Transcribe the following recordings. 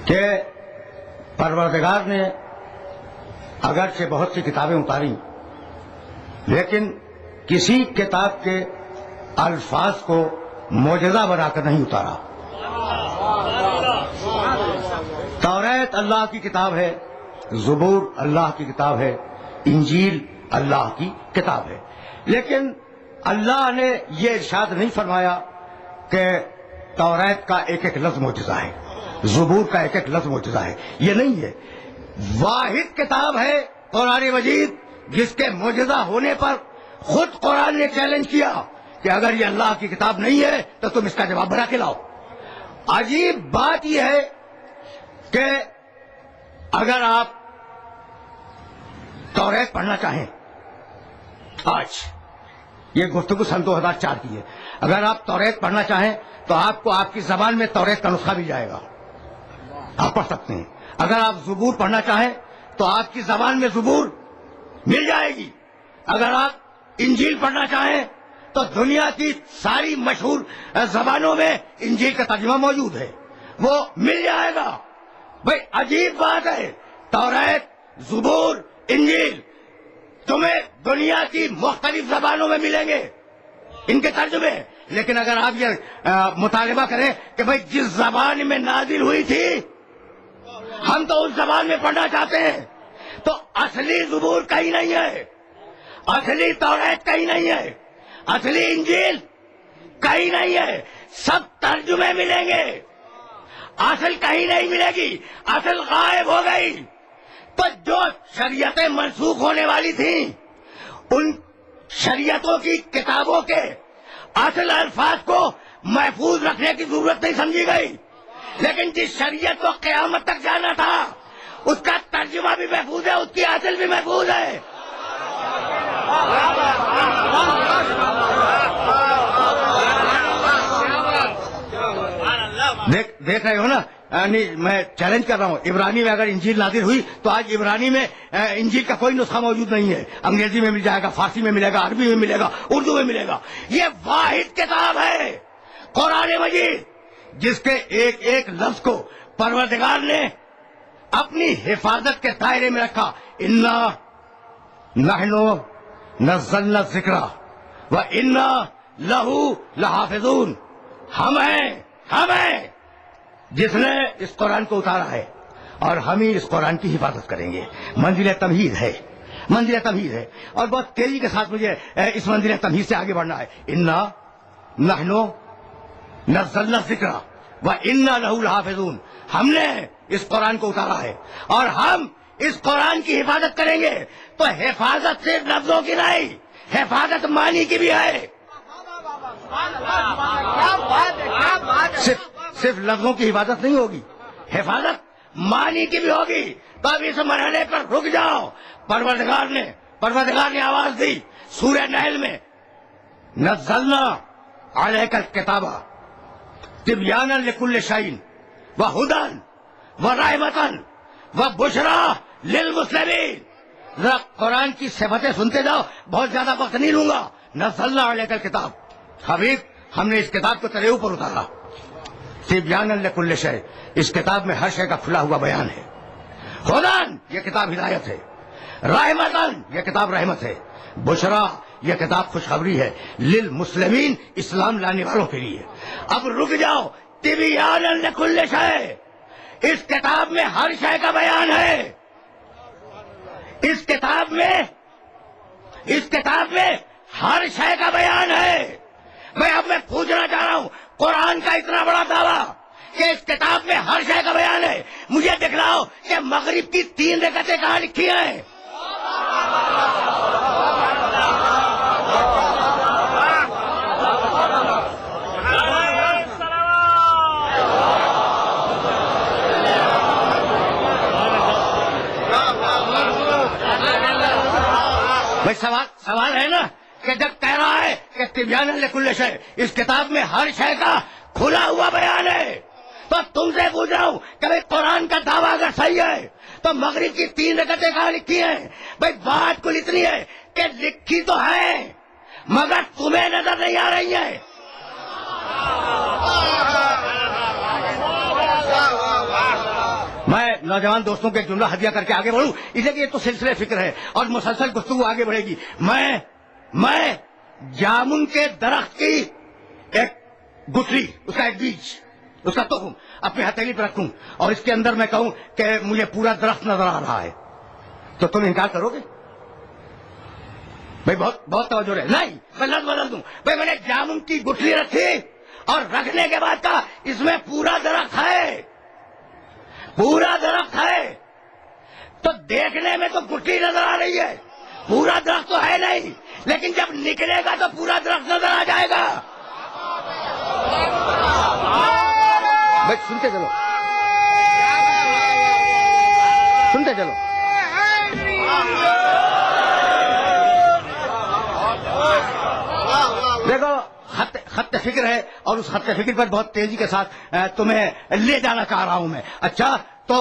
کہ پروردگار نے اگرچہ بہت سی کتابیں اتاری لیکن کسی کتاب کے الفاظ کو معجزہ بنا کر نہیں اتارا۔ توریت اللہ کی کتاب ہے، زبور اللہ کی کتاب ہے، انجیل اللہ کی کتاب ہے، لیکن اللہ نے یہ ارشاد نہیں فرمایا کہ توریت کا ایک ایک لفظ معجزہ ہے، زبور کا ایک ایک لفظ معجزہ ہے، یہ نہیں ہے۔ واحد کتاب ہے قرآن مجید جس کے معجزہ ہونے پر خود قرآن نے چیلنج کیا کہ اگر یہ اللہ کی کتاب نہیں ہے تو تم اس کا جواب بنا کے لاؤ۔ عجیب بات یہ ہے کہ اگر آپ توریت پڑھنا چاہیں، آج یہ گفتگو سن 2004 کی ہے، اگر آپ توریت پڑھنا چاہیں تو آپ کو آپ کی زبان میں توریت کا نسخہ مل جائے گا، آپ پڑھ سکتے ہیں۔ اگر آپ زبور پڑھنا چاہیں تو آپ کی زبان میں زبور مل جائے گی۔ اگر آپ انجیل پڑھنا چاہیں تو دنیا کی ساری مشہور زبانوں میں انجیل کا ترجمہ موجود ہے، وہ مل جائے گا۔ بھائی عجیب بات ہے، توریت، زبور، انجیل تمہیں دنیا کی مختلف زبانوں میں ملیں گے ان کے ترجمے، لیکن اگر آپ یہ مطالبہ کریں کہ بھائی جس زبان میں نازل ہوئی تھی ہم تو اس زبان میں پڑھنا چاہتے ہیں، تو اصلی زبور کہیں نہیں ہے، اصلی توریت کہیں نہیں ہے، اصلی انجیل کہیں نہیں ہے، سب ترجمے ملیں گے، اصل کہیں نہیں ملے گی، اصل غائب ہو گئی۔ تو جو شریعتیں منسوخ ہونے والی تھیں ان شریعتوں کی کتابوں کے اصل الفاظ کو محفوظ رکھنے کی ضرورت نہیں سمجھی گئی، لیکن جس شریعت کو قیامت تک جانا تھا اس کا ترجمہ بھی محفوظ ہے، اس کی اصل بھی محفوظ ہے۔ دیکھ رہے ہو نا، یعنی میں چیلنج کر رہا ہوں، عبرانی میں اگر انجیل نازل ہوئی تو آج عبرانی میں انجیل کا کوئی نسخہ موجود نہیں ہے، انگریزی میں مل جائے گا، فارسی میں ملے گا، عربی میں ملے گا، اردو میں ملے گا۔ یہ واحد کتاب ہے قرآن مجید جس کے ایک ایک لفظ کو پروردگار نے اپنی حفاظت کے دائرے میں رکھا۔ انا نحن نزلنا الذکر وانا لہ لحافظون، ہم ہیں جس نے اس قرآن کو اتارا ہے اور ہم ہی اس قرآن کی حفاظت کریں گے۔ منزل تمہید ہے، منزل تمہید ہے، اور بہت تیزی کے ساتھ مجھے اس منزل تمہید سے آگے بڑھنا ہے۔ انا نحن نزلنا الذکر وانا لہ لحافظون، ہم نے اس قرآن کو اتارا ہے اور ہم اس قرآن کی حفاظت کریں گے۔ تو حفاظت صرف لفظوں کی نہیں، حفاظت معنی کی بھی ہے۔ صرف لفظوں کی حفاظت نہیں ہوگی، حفاظت معنی کی بھی ہوگی۔ تو اب اس مرحلے پر رک جاؤ۔ پروردگار نے آواز دی سورہ نحل میں، نزلنا علیک الکتاب تبیانا لکل شیء وہدی ورحمۃ وبشریٰ للمسلمین۔ ذرا قرآن کی صفتیں سنتے جاؤ، بہت زیادہ وقت نہیں لوں گا۔ نزلنا علیک الکتاب، حبیب ہم نے اس کتاب کو تیرے اوپر اتارا۔ تبیانا لکل شیء، اس کتاب میں ہر شے کا کھلا ہوا بیان ہے۔ ہدی، یہ کتاب ہدایت ہے۔ رحمۃ، یہ کتاب رحمت ہے۔ بشریٰ، یہ کتاب خوشخبری ہے۔ للمسلمین، اسلام لانے والوں کے لیے۔ اب رک جاؤ، تبیانا لکل شیء، اس کتاب میں ہر شے کا بیان ہے۔ اس کتاب میں ہر شے کا بیان ہے۔ اب میں پوچھنا چاہ رہا ہوں، قرآن کا اتنا بڑا دعویٰ کہ اس کتاب میں ہر شے کا بیان ہے، مجھے دکھلاؤ کہ مغرب کی 3 رکعتیں کہاں لکھی ہیں؟ بھائی سوال ہے نا کہ جب کہہ رہا ہے کہ تبیانا لکل شیء، اس کتاب میں ہر شے کا کھلا ہوا بیان ہے، تو تم سے پوچھ رہا ہوں کہ بھائی قرآن کا دعویٰ اگر صحیح ہے تو مغرب کی 3 رکعتیں کہاں لکھی ہیں؟ بھائی بات کل اتنی ہے کہ لکھی تو ہے مگر تمہیں نظر نہیں آ رہی ہے۔ میں نوجوان دوستوں کے ایک جملہ ہدیہ کر کے آگے بڑھوں، اس لیے کہ یہ تو سلسلے فکر ہے اور مسلسل گفتگو آگے بڑھے گی. میں جامن کے درخت کی ایک گٹھلی، اس کا ایک بیج، اس کا تخم اپنی ہتھیلی پہ رکھوں اور اس کے اندر میں کہوں کہ مجھے پورا درخت نظر آ رہا ہے، تو تم انکار کرو گے؟ بھائی بہت توجہ رہے. نہیں، میں لفظ بدل دوں. بھائی میں نے جامن کی گٹھلی رکھی اور رکھنے کے بعد کہا اس میں پورا درخت ہے، پورا درخت ہے. تو دیکھنے میں تو گٹھلی نظر آ رہی ہے، پورا درخت تو ہے نہیں، لیکن جب نکلے گا تو پورا درخت نظر آ جائے گا. بھائی سنتے چلو، سنتے چلو. دیکھو خط فکر ہے اور اس خط فکر پر بہت تیزی کے ساتھ تمہیں لے جانا چاہ رہا ہوں میں. اچھا تو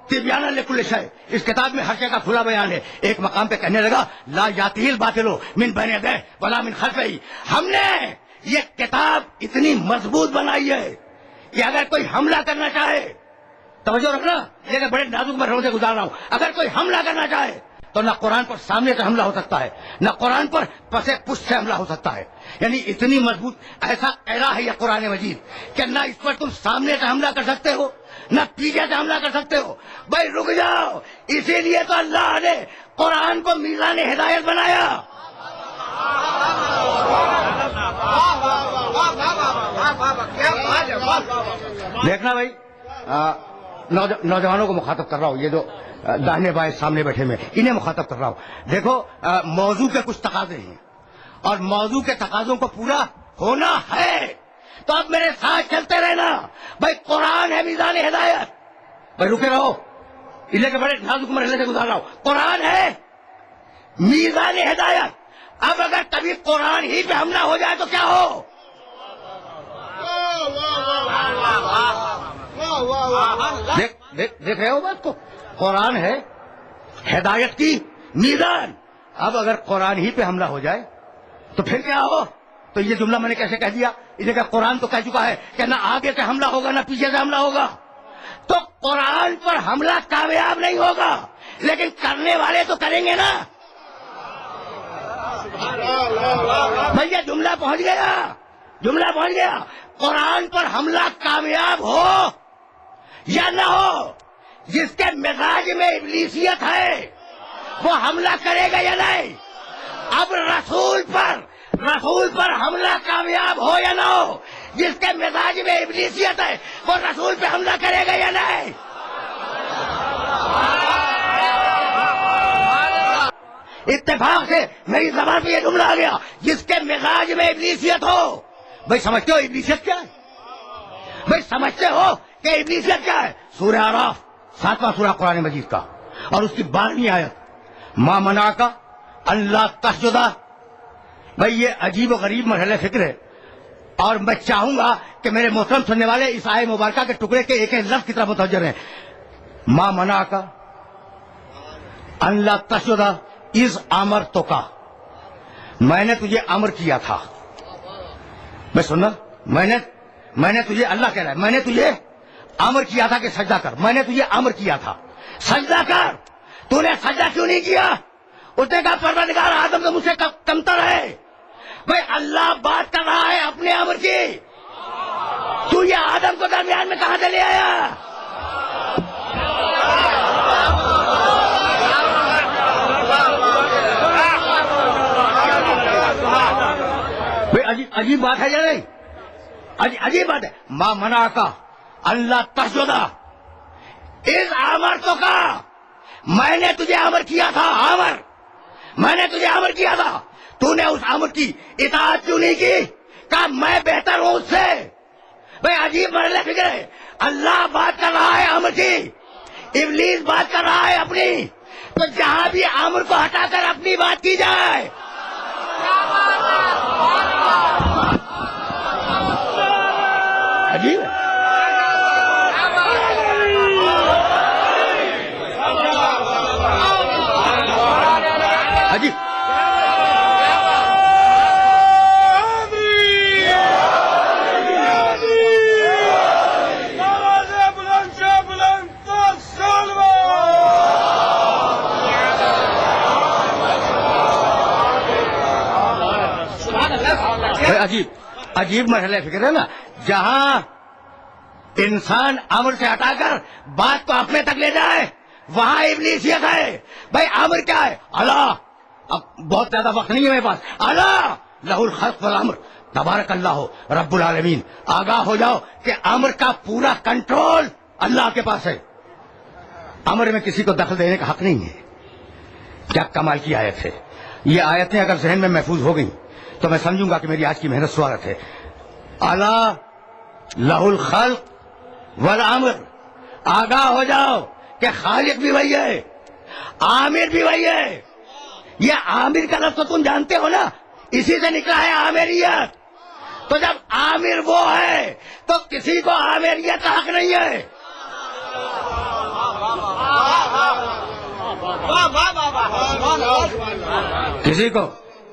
تبیانہ لکل شیء، اس کتاب میں ہر شے کا کھلا بیان ہے. ایک مقام پہ کہنے لگا لا یاتیہ الباطل من بین یدیہ ولا من خلفہ. ہم نے یہ کتاب اتنی مضبوط بنائی ہے کہ اگر کوئی حملہ کرنا چاہے، توجہ رکھنا، لیکن بڑے نازک مرحلوں سے گزار رہا ہوں، اگر کوئی حملہ کرنا چاہے تو نہ قرآن پر سامنے سے حملہ ہو سکتا ہے، نہ قرآن پر پس پشت سے حملہ ہو سکتا ہے. یعنی اتنی مضبوط ایسا قہرا ہے یہ قرآن مجید کہ نہ اس پر تم سامنے سے حملہ کر سکتے ہو نہ پیچھے سے حملہ کر سکتے ہو. بھائی رک جاؤ، اسی لیے تو اللہ نے قرآن کو میزان ہدایت بنایا. دیکھنا بھائی، نوجوانوں کو مخاطب کر رہا ہوں، یہ جو داہنے بائیں سامنے بیٹھے میں انہیں مخاطب کر رہا ہوں. دیکھو موضوع کے کچھ تقاضے ہیں اور موضوع کے تقاضوں کو پورا ہونا ہے تو اب میرے ساتھ چلتے رہنا. بھائی قرآن ہے میزان ہدایت. بھائی رکے رہو، اس لیے کہ بڑے نازک مرحلے سے گزار رہا ہوں. قرآن ہے میزان ہدایت. اب اگر کبھی قرآن ہی پہ حملہ ہو جائے تو کیا ہو؟ دیکھ رہے ہو بات کو؟ قرآن ہے ہدایت کی میزان. اب اگر قرآن ہی پہ حملہ ہو جائے تو پھر کیا ہو؟ تو یہ جملہ میں نے کیسے کہہ دیا؟ اسے کہ قرآن تو کہہ چکا ہے کہ نہ آگے سے حملہ ہوگا نہ پیچھے سے حملہ ہوگا. تو قرآن پر حملہ کامیاب نہیں ہوگا، لیکن کرنے والے تو کریں گے نا. بھیا جملہ پہنچ گیا، جملہ پہنچ گیا. قرآن پر حملہ کامیاب ہو یا نہ ہو، جس کے مزاج میں ابلیسیت ہے وہ حملہ کرے گا یا نہیں. اب رسول پر حملہ کامیاب ہو یا نہ ہو، جس کے مزاج میں ابلیسیت ہے وہ رسول پہ حملہ کرے گا یا نہیں. اتفاق سے میری زبان پہ یہ جملہ آ گیا، جس کے مزاج میں ابلیسیت ہو. بھائی سمجھتے ہو ابلیسیت کیا ہے؟ بھائی سمجھتے ہو کہ ابلیسیت کیا ہے؟ سورہ اعراف 7واں سورہ قرآن مجید کا اور اس کی 12ویں آیت، ما منعک اللہ تسجد. بھائی یہ عجیب و غریب مرحلہ فکر ہے اور میں چاہوں گا کہ میرے محترم سننے والے اس آیت مبارکہ کے ٹکڑے کے ایک ایک لفظ کی طرف متوجہ رہیں. ما منعک اللہ تسجد اذ امرتک، میں نے تجھے امر کیا تھا. میں سننا، میں نے تجھے، اللہ کہہ رہا ہے میں نے تجھے امر کیا تھا کہ سجدہ کر. میں نے تجھے امر کیا تھا سجدہ کر، تو نے سجدہ کیوں نہیں کیا؟ اس نے کہا پروردگار آدم تو مجھ سے کمتر ہے. بھائی اللہ بات کر رہا ہے اپنے امر کی، تو یہ آدم کو درمیان میں کہاں سے لے آیا؟ بھائی عجیب بات ہے یا نہیں؟ عجیب بات ہے. ما منعک اللہ تسجد اذ امرتک، میں نے تجھے امر کیا تھا. میں نے تجھے امر کیا تھا، تو نے اس امر کی اطاعت کیوں نہیں کی؟ کہا میں بہتر ہوں اس سے. بھائی عجیب مرحلہ فکر ہے. اللہ بات کر رہا ہے امر کی، ابلیس بات کر رہا ہے اپنی. تو جہاں بھی امر کو ہٹا کر اپنی بات کی جائے. عجیب ہے. عجیب. عجیب مرحلہ فکر ہے نا، جہاں انسان امر سے ہٹا کر بات کو اپنے تک لے جائے وہاں ابلیسیت ہے. بھائی امر کیا ہے؟ اللہ. اب بہت زیادہ وقت نہیں ہے میرے پاس. اللہ لہ الخلق والامر تبارک اللہ رب العالمین. آگاہ ہو جاؤ کہ امر کا پورا کنٹرول اللہ کے پاس ہے. امر میں کسی کو دخل دینے کا حق نہیں ہے. کیا کمال کی آیت ہے. یہ آیتیں اگر ذہن میں محفوظ ہو گئیں تو میں سمجھوں گا کہ میری آج کی محنت سوارت ہے. اللہ لہ الخلق والامر. آگاہ ہو جاؤ کہ خالق بھی وہی ہے، عامر بھی وہی ہے. یہ عامر کا لفظ تو تم جانتے ہو نا، اسی سے نکلا ہے عامریت. تو جب عامر وہ ہے تو کسی کو عامریت کا حق نہیں ہے.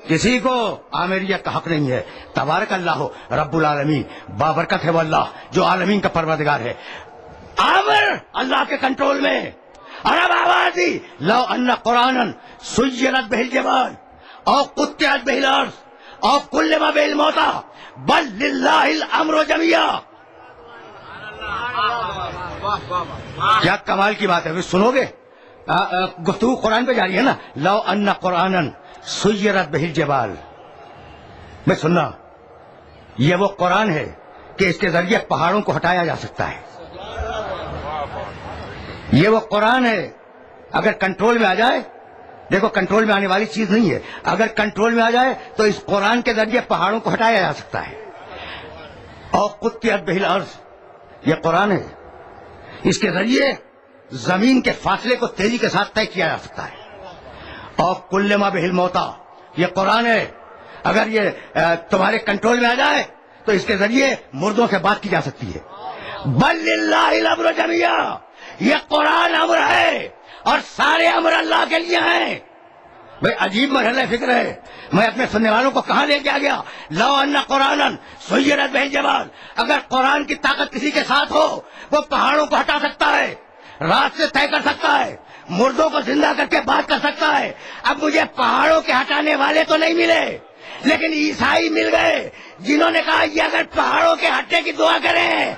کسی کو عامریت کا حق نہیں ہے. تبارک اللہ رب العالمین. بابرکت ہے وہ اللہ جو عالمین کا پروردگار ہے. عامر اللہ کے کنٹرول میں. ارب آوازی لو ان قرآن سیرت بہ الجبال او قطعت بہ الارض او کلم بہ الموتى بل للہ الامر جميعا. کیا کمال کی بات ہے. سنو گے گفتگو قرآن پہ جاری ہے نا. لو ان قرآن سیرت بہ الجبال. میں سننا، یہ وہ قرآن ہے کہ اس کے ذریعے پہاڑوں کو ہٹایا جا سکتا ہے. یہ وہ قرآن ہے اگر کنٹرول میں آ جائے. دیکھو کنٹرول میں آنے والی چیز نہیں ہے. اگر کنٹرول میں آ جائے تو اس قرآن کے ذریعے پہاڑوں کو ہٹایا جا سکتا ہے. اور قطعت بہ الارض، یہ قرآن ہے، اس کے ذریعے زمین کے فاصلے کو تیزی کے ساتھ طے کیا جا سکتا ہے. اور کلم بہ الموتى، یہ قرآن ہے، اگر یہ تمہارے کنٹرول میں آ جائے تو اس کے ذریعے مردوں سے بات کی جا سکتی ہے. بل للہ الامر جميعا. یہ قرآن امر ہے اور سارے امر اللہ کے لیے ہیں. بھئی عجیب مرحلہ فکر ہے. میں اپنے سننے والوں کو کہاں لے کے آ گیا. لو ان قرآن سیرت بہ الجبال. اگر قرآن کی طاقت کسی کے ساتھ ہو وہ پہاڑوں کو ہٹا سکتا ہے، رات سے طے کر سکتا ہے، مردوں کو زندہ کر کے بات کر سکتا ہے. اب مجھے پہاڑوں کے ہٹانے والے تو نہیں ملے لیکن عیسائی مل گئے جنہوں نے کہا یہ اگر پہاڑوں کے ہٹنے کی دعا کریں